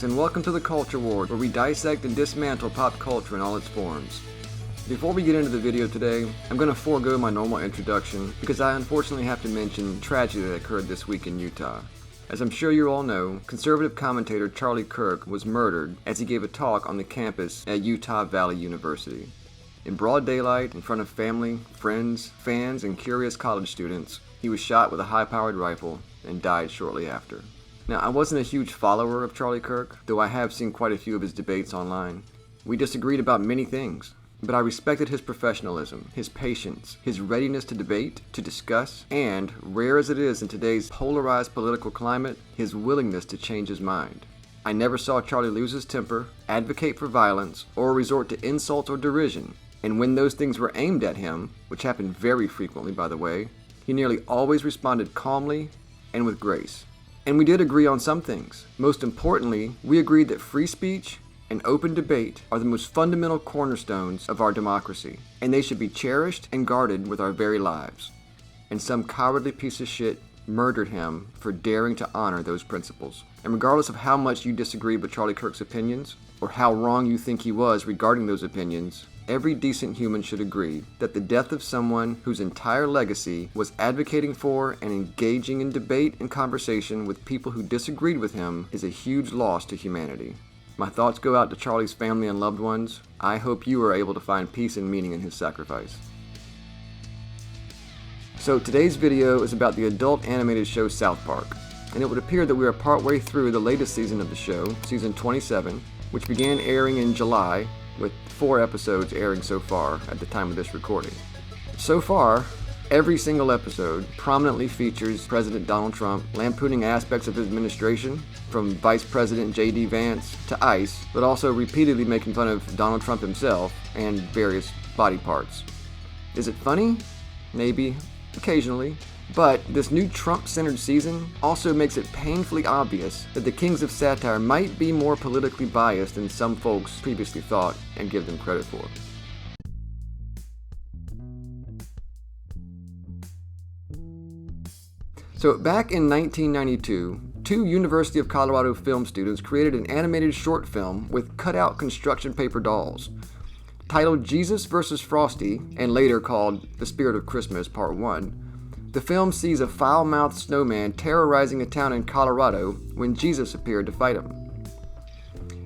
Greetings and welcome to the Culture Ward, where we dissect and dismantle pop culture in all its forms. Before we get into the video today, I'm going to forego my normal introduction because I unfortunately have to mention tragedy that occurred this week in Utah. As I'm sure you all know, conservative commentator Charlie Kirk was murdered as he gave a talk on the campus at Utah Valley University. In broad daylight, in front of family, friends, fans, and curious college students, he was shot with a high-powered rifle and died shortly after. Now, I wasn't a huge follower of Charlie Kirk, though I have seen quite a few of his debates online. We disagreed about many things, but I respected his professionalism, his patience, his readiness to debate, to discuss, and, rare as it is in today's polarized political climate, his willingness to change his mind. I never saw Charlie lose his temper, advocate for violence, or resort to insult or derision, and when those things were aimed at him, which happened very frequently by the way, he nearly always responded calmly and with grace. And we did agree on some things. Most importantly, we agreed that free speech and open debate are the most fundamental cornerstones of our democracy, and they should be cherished and guarded with our very lives. And some cowardly piece of shit murdered him for daring to honor those principles. And regardless of how much you disagree with Charlie Kirk's opinions, or how wrong you think he was regarding those opinions, every decent human should agree that the death of someone whose entire legacy was advocating for and engaging in debate and conversation with people who disagreed with him is a huge loss to humanity. My thoughts go out to Charlie's family and loved ones. I hope you are able to find peace and meaning in his sacrifice. So today's video is about the adult animated show South Park, and it would appear that we are partway through the latest season of the show, season 27, which began airing in July, with 4 episodes airing so far at the time of this recording. So far, every single episode prominently features President Donald Trump lampooning aspects of his administration, from Vice President J.D. Vance to ICE, but also repeatedly making fun of Donald Trump himself and various body parts. Is it funny? Maybe. Occasionally. But this new Trump-centered season also makes it painfully obvious that the kings of satire might be more politically biased than some folks previously thought and give them credit for. So back in 1992, 2 University of Colorado film students created an animated short film with cut-out construction paper dolls. Titled Jesus vs. Frosty, and later called The Spirit of Christmas Part 1, the film sees a foul-mouthed snowman terrorizing a town in Colorado when Jesus appeared to fight him.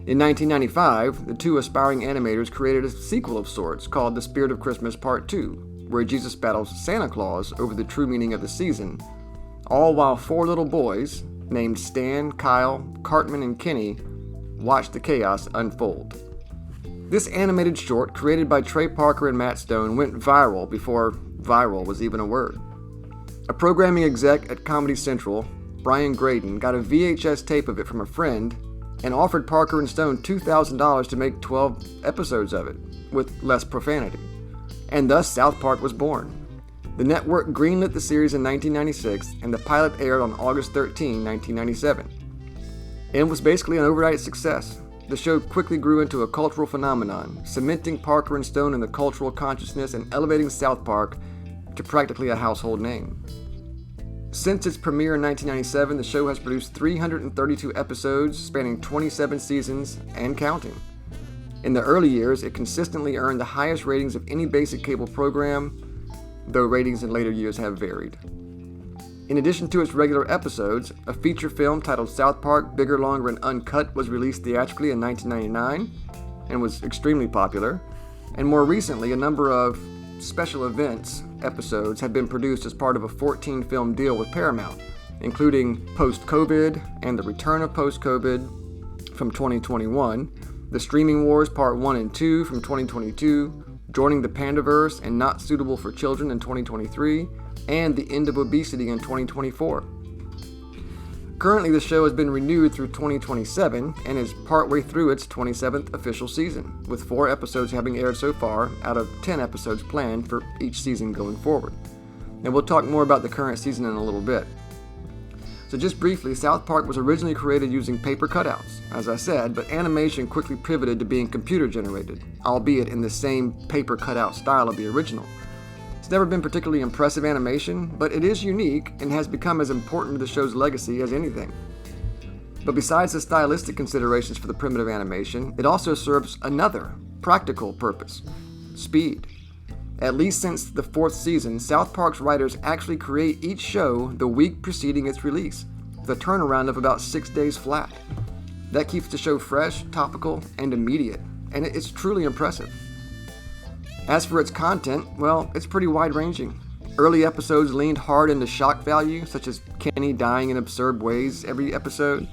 In 1995, the 2 aspiring animators created a sequel of sorts called The Spirit of Christmas Part 2, where Jesus battles Santa Claus over the true meaning of the season, all while 4 little boys, named Stan, Kyle, Cartman, and Kenny, watch the chaos unfold. This animated short, created by Trey Parker and Matt Stone, went viral before viral was even a word. A programming exec at Comedy Central, Brian Graydon, got a VHS tape of it from a friend and offered Parker and Stone $2,000 to make 12 episodes of it, with less profanity. And thus South Park was born. The network greenlit the series in 1996, and the pilot aired on August 13, 1997. It was basically an overnight success. The show quickly grew into a cultural phenomenon, cementing Parker and Stone in the cultural consciousness and elevating South Park to practically a household name. Since its premiere in 1997, the show has produced 332 episodes spanning 27 seasons and counting. In the early years, it consistently earned the highest ratings of any basic cable program, though ratings in later years have varied. In addition to its regular episodes, a feature film titled South Park Bigger, Longer, and Uncut was released theatrically in 1999 and was extremely popular, and more recently, a number of special events episodes have been produced as part of a 14-film deal with Paramount, including Post-COVID and The Return of Post-COVID from 2021, The Streaming Wars Part 1 and 2 from 2022, Joining the Pandaverse and Not Suitable for Children in 2023, and The End of Obesity in 2024. Currently, the show has been renewed through 2027 and is partway through its 27th official season, with 4 episodes having aired so far out of 10 episodes planned for each season going forward. And we'll talk more about the current season in a little bit. So just briefly, South Park was originally created using paper cutouts, as I said, but animation quickly pivoted to being computer generated, albeit in the same paper cutout style of the original. It's never been particularly impressive animation, but it is unique and has become as important to the show's legacy as anything. But besides the stylistic considerations for the primitive animation, it also serves another practical purpose: speed. At least since the 4th season, South Park's writers actually create each show the week preceding its release, with a turnaround of about 6 days flat. That keeps the show fresh, topical, and immediate, and it's truly impressive. As for its content, well, it's pretty wide-ranging. Early episodes leaned hard into shock value, such as Kenny dying in absurd ways every episode.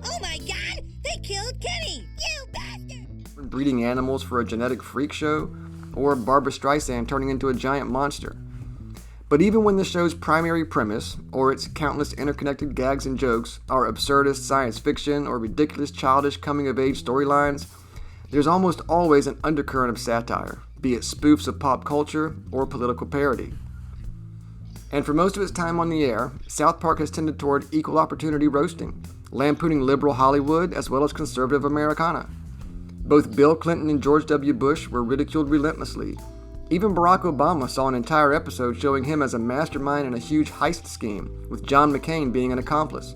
Oh my God! They killed Kenny! You bastard! Breeding animals for a genetic freak show, or Barbra Streisand turning into a giant monster. But even when the show's primary premise, or its countless interconnected gags and jokes, are absurdist science fiction or ridiculous childish coming-of-age storylines, there's almost always an undercurrent of satire, be it spoofs of pop culture or political parody. And for most of its time on the air, South Park has tended toward equal opportunity roasting, lampooning liberal Hollywood as well as conservative Americana. Both Bill Clinton and George W. Bush were ridiculed relentlessly. Even Barack Obama saw an entire episode showing him as a mastermind in a huge heist scheme, with John McCain being an accomplice.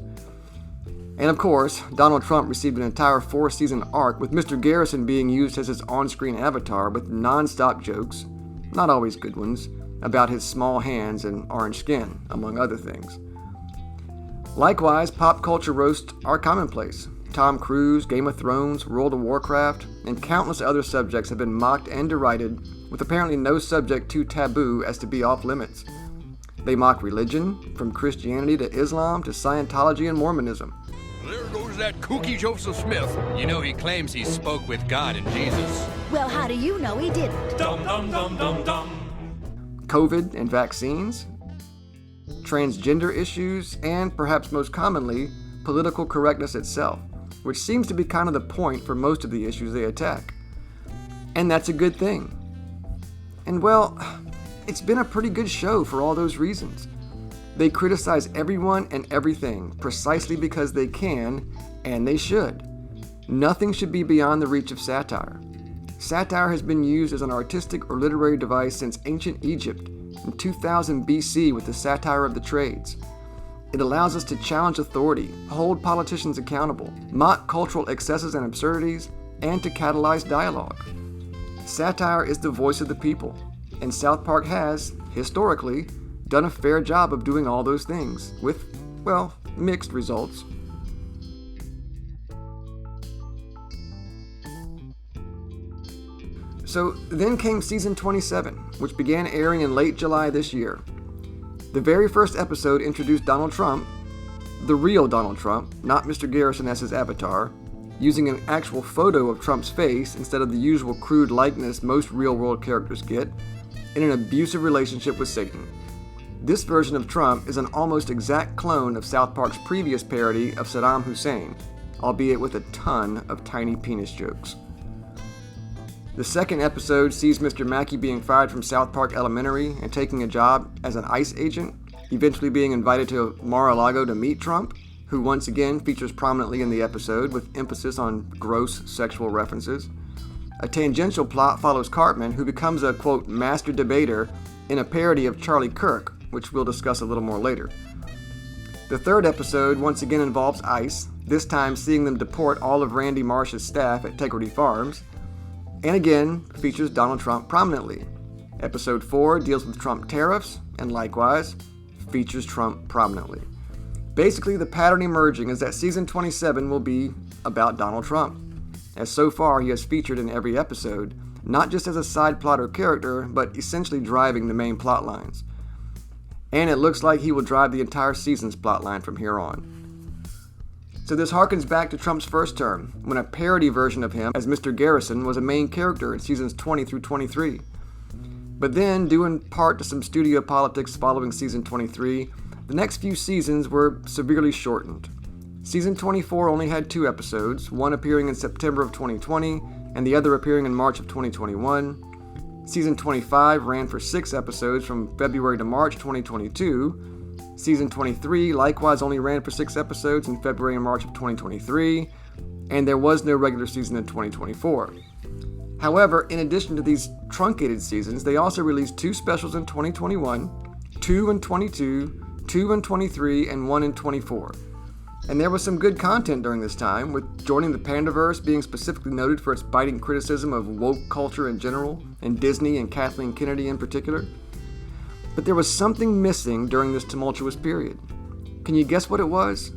And of course, Donald Trump received an entire 4-season arc, with Mr. Garrison being used as his on-screen avatar with non-stop jokes, not always good ones, about his small hands and orange skin, among other things. Likewise, pop culture roasts are commonplace. Tom Cruise, Game of Thrones, World of Warcraft, and countless other subjects have been mocked and derided, with apparently no subject too taboo as to be off limits. They mock religion, from Christianity to Islam to Scientology and Mormonism. There goes that kooky Joseph Smith. You know, he claims he spoke with God and Jesus. Well, how do you know he didn't? Dum dum dum dum dum. COVID and vaccines, transgender issues, and perhaps most commonly, political correctness itself, which seems to be kind of the point for most of the issues they attack. And that's a good thing. And well, it's been a pretty good show for all those reasons. They criticize everyone and everything precisely because they can, and they should. Nothing should be beyond the reach of satire. Satire has been used as an artistic or literary device since ancient Egypt in 2000 BC with the satire of the trades. It allows us to challenge authority, hold politicians accountable, mock cultural excesses and absurdities, and to catalyze dialogue. Satire is the voice of the people, and South Park has, historically, done a fair job of doing all those things, with, well, mixed results. So then came season 27, which began airing in late July this year. The very first episode introduced Donald Trump, the real Donald Trump, not Mr. Garrison as his avatar, using an actual photo of Trump's face instead of the usual crude likeness most real-world characters get, in an abusive relationship with Satan. This version of Trump is an almost exact clone of South Park's previous parody of Saddam Hussein, albeit with a ton of tiny penis jokes. The second episode sees Mr. Mackey being fired from South Park Elementary and taking a job as an ICE agent, eventually being invited to Mar-a-Lago to meet Trump, who once again features prominently in the episode with emphasis on gross sexual references. A tangential plot follows Cartman, who becomes a, quote, master debater in a parody of Charlie Kirk, which we'll discuss a little more later. The third episode once again involves ICE, this time seeing them deport all of Randy Marsh's staff at Tegrity Farms, and again features Donald Trump prominently. Episode 4 deals with Trump tariffs, and likewise features Trump prominently. Basically, the pattern emerging is that season 27 will be about Donald Trump, as so far he has featured in every episode, not just as a side plot or character, but essentially driving the main plot lines. And it looks like he will drive the entire season's plotline from here on. So this harkens back to Trump's first term, when a parody version of him as Mr. Garrison was a main character in seasons 20 through 23. But then, due in part to some studio politics following season 23, the next few seasons were severely shortened. Season 24 only had 2 episodes, one appearing in September of 2020 and the other appearing in March of 2021. Season 25 ran for 6 episodes from February to March 2022. Season 23 likewise only ran for 6 episodes in February and March of 2023, and there was no regular season in 2024. However, in addition to these truncated seasons, they also released 2 specials in 2021, 2 in 22, 2 in 23, and 1 in 24. And there was some good content during this time, with Joining the Pandaverse being specifically noted for its biting criticism of woke culture in general, and Disney and Kathleen Kennedy in particular. But there was something missing during this tumultuous period. Can you guess what it was?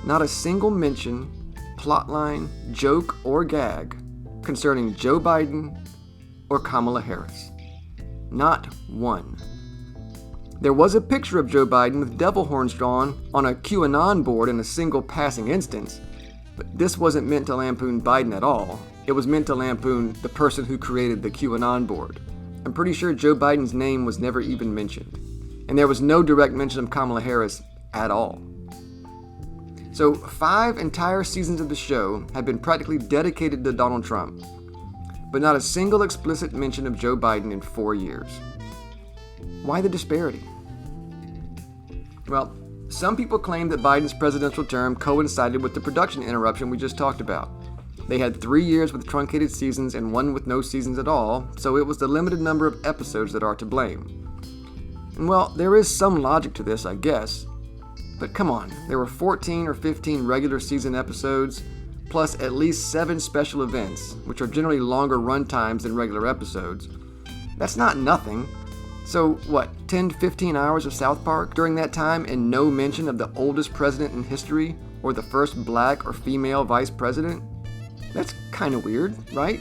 Not a single mention, plotline, joke, or gag concerning Joe Biden or Kamala Harris. Not one. There was a picture of Joe Biden with devil horns drawn on a QAnon board in a single passing instance, but this wasn't meant to lampoon Biden at all. It was meant to lampoon the person who created the QAnon board. I'm pretty sure Joe Biden's name was never even mentioned, and there was no direct mention of Kamala Harris at all. So 5 entire seasons of the show have been practically dedicated to Donald Trump, but not a single explicit mention of Joe Biden in 4 years. Why the disparity? Well, some people claim that Biden's presidential term coincided with the production interruption we just talked about. They had 3 years with truncated seasons and 1 with no seasons at all, so it was the limited number of episodes that are to blame. And well, there is some logic to this, I guess. But come on, there were 14 or 15 regular season episodes, plus at least 7 special events, which are generally longer run times than regular episodes. That's not nothing. So what, 10 to 15 hours of South Park during that time and no mention of the oldest president in history or the first black or female vice president? That's kind of weird, right?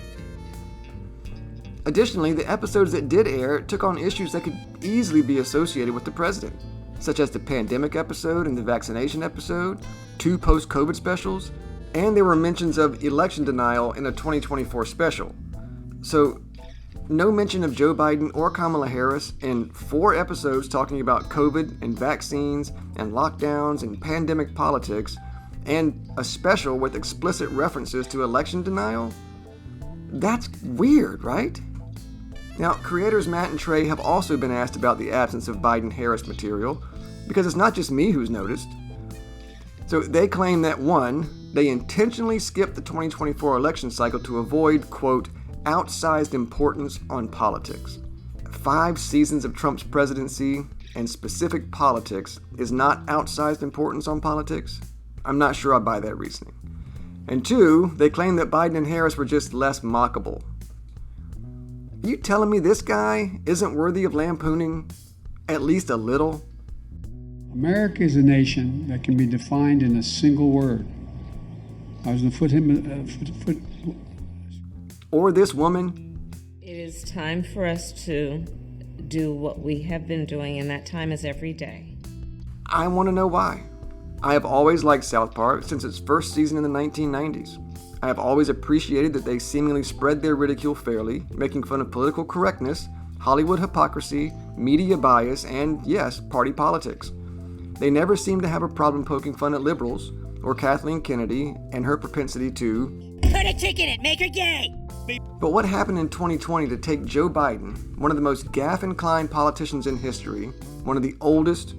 Additionally, the episodes that did air took on issues that could easily be associated with the president, such as the pandemic episode and the vaccination episode, 2 post-COVID specials, and there were mentions of election denial in a 2024 special. So, no mention of Joe Biden or Kamala Harris in 4 episodes talking about COVID and vaccines and lockdowns and pandemic politics, and a special with explicit references to election denial? That's weird, right? Now, creators Matt and Trey have also been asked about the absence of Biden-Harris material, because it's not just me who's noticed. So they claim that 1, they intentionally skipped the 2024 election cycle to avoid, quote, outsized importance on politics. 5 seasons of Trump's presidency and specific politics is not outsized importance on politics? I'm not sure I buy that reasoning. And 2, they claim that Biden and Harris were just less mockable. Are you telling me this guy isn't worthy of lampooning at least a little? America is a nation that can be defined in a single word. I was going to Or this woman? It is time for us to do what we have been doing, and that time is every day. I want to know why. I have always liked South Park since its first season in the 1990s. I have always appreciated that they seemingly spread their ridicule fairly, making fun of political correctness, Hollywood hypocrisy, media bias, and, yes, party politics. They never seemed to have a problem poking fun at liberals, or Kathleen Kennedy and her propensity to Put a chick in it, make her gay! But what happened in 2020 to take Joe Biden, one of the most gaffe-inclined politicians in history, one of the oldest,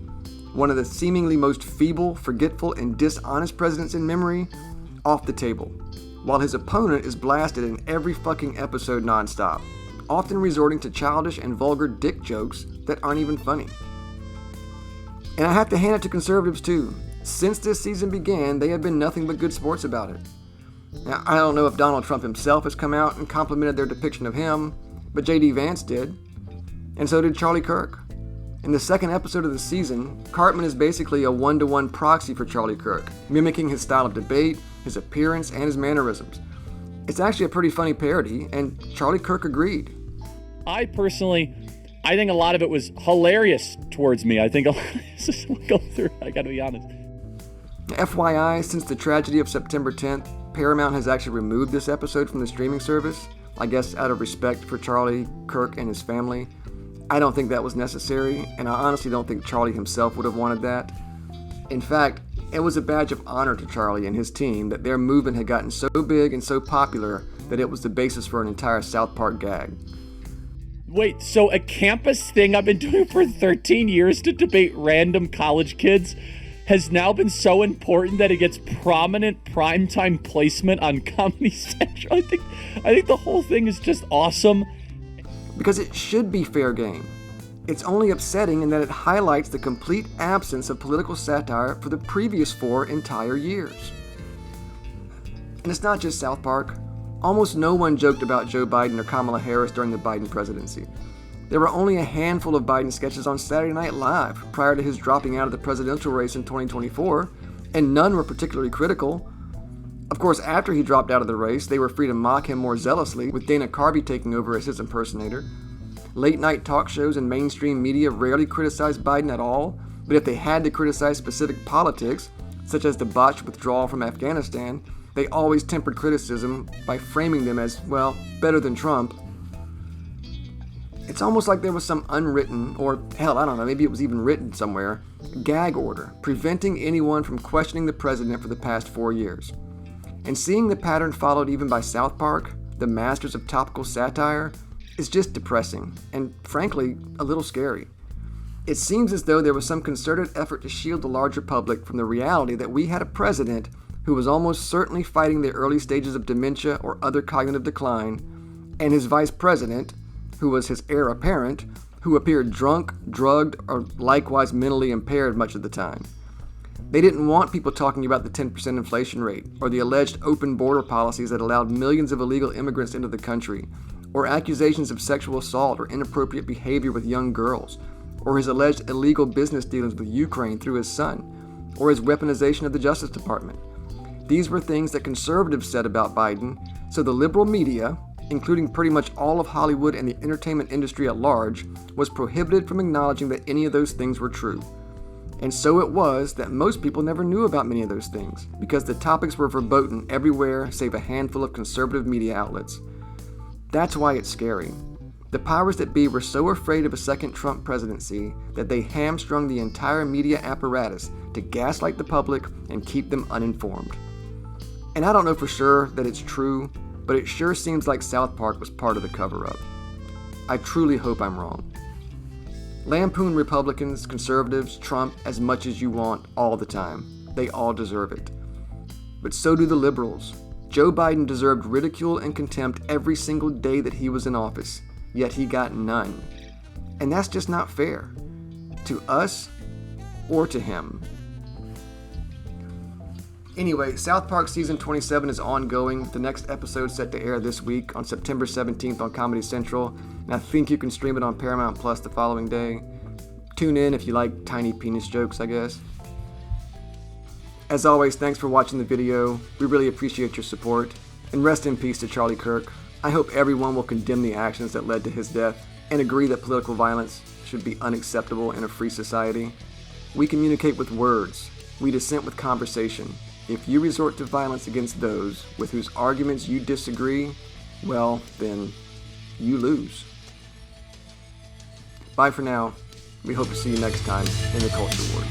one of the seemingly most feeble, forgetful, and dishonest presidents in memory, off the table, while his opponent is blasted in every fucking episode nonstop, often resorting to childish and vulgar dick jokes that aren't even funny. And I have to hand it to conservatives too. Since this season began, they have been nothing but good sports about it. Now, I don't know if Donald Trump himself has come out and complimented their depiction of him, but J.D. Vance did, and so did Charlie Kirk. In the second episode of the season, Cartman is basically a one-to-one proxy for Charlie Kirk, mimicking his style of debate, his appearance, and his mannerisms. It's actually a pretty funny parody, and Charlie Kirk agreed. I think a lot of it was hilarious towards me. I think a lot of this will go through, I gotta be honest. FYI, since the tragedy of September 10th, Paramount has actually removed this episode from the streaming service, I guess out of respect for Charlie Kirk and his family. I don't think that was necessary, and I honestly don't think Charlie himself would have wanted that. In fact, it was a badge of honor to Charlie and his team that their movement had gotten so big and so popular that it was the basis for an entire South Park gag. Wait, so a campus thing I've been doing for 13 years to debate random college kids has now been so important that it gets prominent primetime placement on Comedy Central. I think the whole thing is just awesome. Because it should be fair game. It's only upsetting in that it highlights the complete absence of political satire for the previous 4 entire years. And it's not just South Park. Almost no one joked about Joe Biden or Kamala Harris during the Biden presidency. There were only a handful of Biden sketches on Saturday Night Live prior to his dropping out of the presidential race in 2024, and none were particularly critical. Of course, after he dropped out of the race, they were free to mock him more zealously, with Dana Carvey taking over as his impersonator. Late-night talk shows and mainstream media rarely criticized Biden at all, but if they had to criticize specific politics, such as the botched withdrawal from Afghanistan, they always tempered criticism by framing them as, well, better than Trump. It's almost like there was some unwritten, or hell, I don't know, maybe it was even written somewhere, gag order preventing anyone from questioning the president for the past 4 years. And seeing the pattern followed even by South Park, the masters of topical satire, is just depressing and, frankly, a little scary. It seems as though there was some concerted effort to shield the larger public from the reality that we had a president who was almost certainly fighting the early stages of dementia or other cognitive decline, and his vice president, who was his heir apparent, who appeared drunk, drugged, or likewise mentally impaired much of the time. They didn't want people talking about the 10% inflation rate, or the alleged open border policies that allowed millions of illegal immigrants into the country, or accusations of sexual assault or inappropriate behavior with young girls, or his alleged illegal business dealings with Ukraine through his son, or his weaponization of the Justice Department. These were things that conservatives said about Biden, so the liberal media, including pretty much all of Hollywood and the entertainment industry at large, was prohibited from acknowledging that any of those things were true. And so it was that most people never knew about many of those things, because the topics were verboten everywhere save a handful of conservative media outlets. That's why it's scary. The powers that be were so afraid of a second Trump presidency that they hamstrung the entire media apparatus to gaslight the public and keep them uninformed. And I don't know for sure that it's true, but it sure seems like South Park was part of the cover-up. I truly hope I'm wrong. Lampoon Republicans, conservatives, Trump as much as you want all the time. They all deserve it. But so do the liberals. Joe Biden deserved ridicule and contempt every single day that he was in office, yet he got none. And that's just not fair. To us or to him. Anyway, South Park Season 27 is ongoing, with the next episode set to air this week on September 17th on Comedy Central, and I think you can stream it on Paramount Plus the following day. Tune in if you like tiny penis jokes, I guess. As always, thanks for watching the video. We really appreciate your support, and rest in peace to Charlie Kirk. I hope everyone will condemn the actions that led to his death, and agree that political violence should be unacceptable in a free society. We communicate with words. We dissent with conversation. If you resort to violence against those with whose arguments you disagree, well, then you lose. Bye for now. We hope to see you next time in the Culture Ward.